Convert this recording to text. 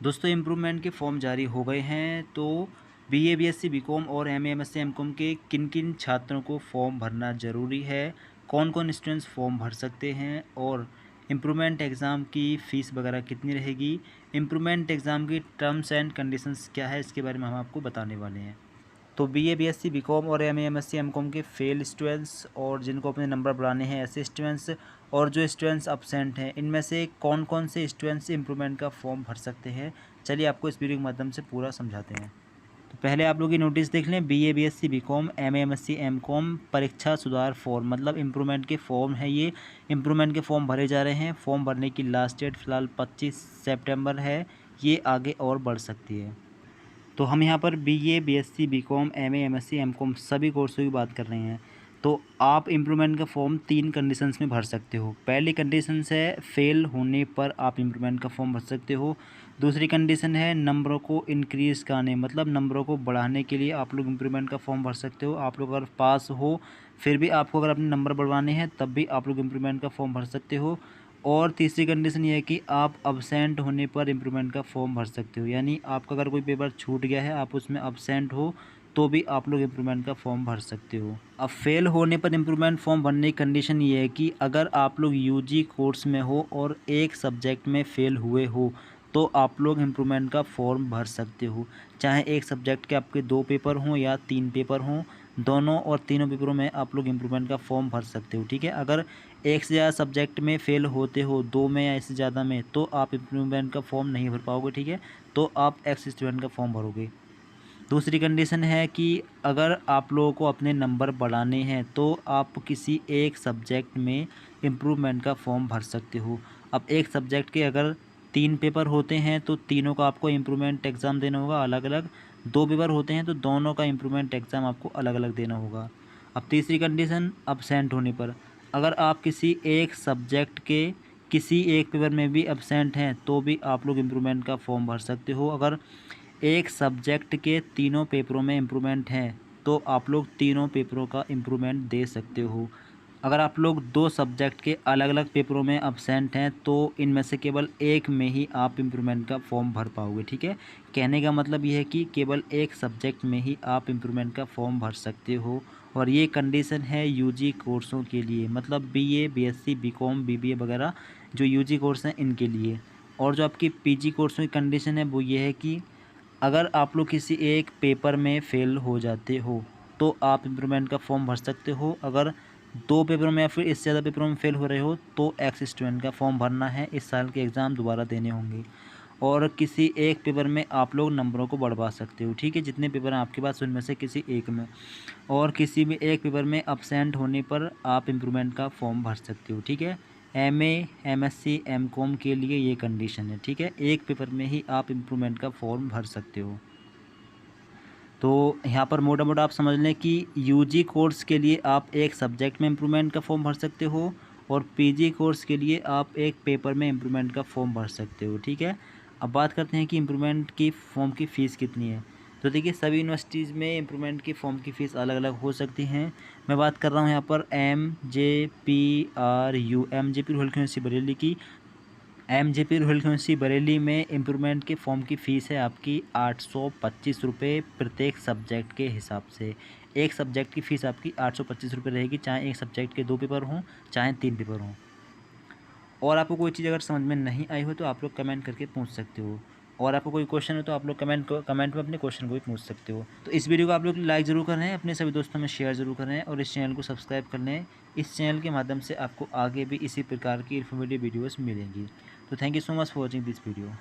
दोस्तों इम्प्रूवमेंट के फॉर्म जारी हो गए हैं, तो बीए, बीएससी, बीकॉम और एमए, एमएससी, एमकॉम के किन-किन छात्रों को फॉर्म भरना ज़रूरी है, कौन-कौन स्टूडेंट्स फॉर्म भर सकते हैं और इम्प्रूवमेंट एग्ज़ाम की फ़ीस वगैरह कितनी रहेगी, इम्प्रूवमेंट एग्ज़ाम की टर्म्स एंड कंडीशंस क्या है, इसके बारे में हम आपको बताने वाले हैं। तो बीए, बीएससी, बीकॉम और एमए, एमएससी, एमकॉम के फेल स्टूडेंट्स और जिनको अपने नंबर बढ़ाने हैं ऐसे स्टूडेंट्स और जो स्टूडेंट्स अब्सेंट हैं, इनमें से कौन-कौन से स्टूडेंट्स इम्प्रूवमेंट का फॉर्म भर सकते हैं, चलिए आपको इस वीडियो के माध्यम से पूरा समझाते हैं। तो पहले आप लोग ये नोटिस देख लें, BA, BSc, BCom, MA, MSc, MCom परीक्षा सुधार फॉर्म मतलब इम्प्रूवमेंट के फॉर्म है ये। इम्प्रूवमेंट के फॉर्म भरे जा रहे हैं। फॉर्म भरने की लास्ट डेट फ़िलहाल 25 सितंबर है। ये आगे और बढ़ सकती है। तो हम यहाँ पर BA, BSc, BCom, MA, MSc, MCom सभी कोर्सों की बात कर रहे हैं। तो आप इम्प्रूवमेंट का फॉर्म 3 कंडीशंस में भर सकते हो। पहली कंडीशंस है फेल होने पर आप इम्प्रूवमेंट का फॉर्म भर सकते हो। दूसरी कंडीशन है नंबरों को इंक्रीज़ कराने मतलब नंबरों को बढ़ाने के लिए आप लोग इम्प्रूवमेंट का फॉर्म भर सकते हो। आप लोग अगर पास हो फिर भी आपको अगर अपने नंबर बढ़वाने हैं तब भी आप लोग इम्प्रूवमेंट का फॉर्म भर सकते हो। और तीसरी कंडीशन ये है कि आप अब्सेंट होने पर इम्प्रूवमेंट का फॉर्म भर सकते हो, यानी आपका अगर कोई पेपर छूट गया है, आप उसमें अब्सेंट हो तो भी आप लोग इम्प्रूवमेंट का फॉर्म भर सकते हो। अब फेल होने पर इम्प्रूवमेंट फॉर्म भरने की कंडीशन ये है कि अगर आप लोग यूजी कोर्स में हो और एक सब्जेक्ट में फ़ेल हुए हो तो आप लोग इम्प्रूवमेंट का फॉर्म भर सकते हो। चाहे एक सब्जेक्ट के आपके 2 पेपर हों या 3 पेपर हों, दोनों और तीनों पेपरों में आप लोग इम्प्रूवमेंट का फॉर्म भर सकते हो, ठीक है। अगर एक से ज़्यादा सब्जेक्ट में फ़ेल होते हो, 2 में या इससे ज़्यादा में, तो आप इम्प्रूवमेंट का फॉर्म नहीं भर पाओगे, ठीक है। तो आप एक्स स्टूडेंट का फॉर्म भरोगे। दूसरी कंडीशन है कि अगर आप लोगों को अपने नंबर बढ़ाने हैं तो आप किसी एक सब्जेक्ट में इम्प्रूवमेंट का फॉर्म भर सकते हो। अब एक सब्जेक्ट के अगर 3 पेपर होते हैं तो तीनों का आपको इम्प्रूवमेंट एग्ज़ाम देना होगा अलग-अलग। 2 पेपर होते हैं तो दोनों का इम्प्रूवमेंट एग्ज़ाम आपको अलग-अलग देना होगा। अब तीसरी कंडीशन अब्सेंट होने पर, अगर आप किसी एक सब्जेक्ट के किसी एक पेपर में भी अब्सेंट हैं तो भी आप लोग इम्प्रूवमेंट का फॉर्म भर सकते हो। अगर एक सब्जेक्ट के तीनों पेपरों में इम्प्रूवमेंट है तो आप लोग तीनों पेपरों का इम्प्रूवमेंट दे सकते हो। अगर आप लोग 2 सब्जेक्ट के अलग-अलग पेपरों में अब्सेंट हैं तो इनमें से केवल एक में ही आप इम्प्रूवमेंट का फॉर्म भर पाओगे, ठीक है। कहने का मतलब ये है कि केवल एक सब्जेक्ट में ही आप इम्प्रूवमेंट का फॉर्म भर सकते हो और ये कंडीशन है यूजी कोर्सों के लिए, मतलब बीए, बीएससी, बीकॉम, बीबीए वगैरह जो यूजी कोर्स हैं इनके लिए। और जो आपकी पीजी कोर्सों की कंडीशन है वो ये है कि अगर आप लोग किसी एक पेपर में फ़ेल हो जाते हो तो आप इम्प्रूवमेंट का फॉर्म भर सकते हो। अगर 2 पेपरों में या फिर इससे ज़्यादा पेपरों में फ़ेल हो रहे हो तो एक्स स्टूडेंट का फॉर्म भरना है, इस साल के एग्ज़ाम दोबारा देने होंगे। और किसी एक पेपर में आप लोग नंबरों को बढ़वा सकते हो, ठीक है। जितने पेपर हैं आपके पास उनमें से किसी एक में, और किसी भी एक पेपर में अब्सेंट होने पर आप इम्प्रूवमेंट का फॉर्म भर सकते हो, ठीक है। एमए, एमएससी, एमकॉम के लिए ये कंडीशन है, ठीक है। एक पेपर में ही आप इम्प्रूवमेंट का फॉर्म भर सकते हो। तो यहाँ पर मोटा-मोटा आप समझ लें कि यूजी कोर्स के लिए आप एक सब्जेक्ट में इम्प्रूवमेंट का फॉर्म भर सकते हो और पीजी कोर्स के लिए आप एक पेपर में इम्प्रूवमेंट का फॉर्म भर सकते हो, ठीक है। अब बात करते हैं कि इम्प्रूवमेंट की फॉर्म की फ़ीस कितनी है। तो देखिए सभी यूनिवर्सिटीज़ में इम्प्रूवमेंट की फ़ॉर्म की फ़ीस अलग-अलग हो सकती हैं। मैं बात कर रहा हूँ यहाँ पर MJPRU MJP rural university Bareilly की। एमजेपी रूरल यूनिवर्सिटी बरेली में इम्प्रूवमेंट के फॉर्म की फ़ीस है आपकी 825 रुपये प्रत्येक सब्जेक्ट के हिसाब से। एक सब्जेक्ट की फ़ीस आपकी 825 रुपये रहेगी, चाहे एक सब्जेक्ट के 2 पेपर हों, चाहे 3 पेपर हों। और आपको कोई चीज़ अगर समझ में नहीं आई हो तो आप लोग कमेंट करके पूछ सकते हो। और आपको कोई क्वेश्चन हो तो आप लोग कमेंट में अपने क्वेश्चन को भी पूछ सकते हो। तो इस वीडियो को आप लोग लाइक ज़रूर कर रहे हैं, अपने सभी दोस्तों में शेयर ज़रूर कर रहे हैं और इस चैनल को सब्सक्राइब कर लें। इस चैनल के माध्यम से आपको आगे भी इसी प्रकार की इन्फॉर्मेटिव वीडियोज़ मिलेंगी। तो thank you so much for watching this video.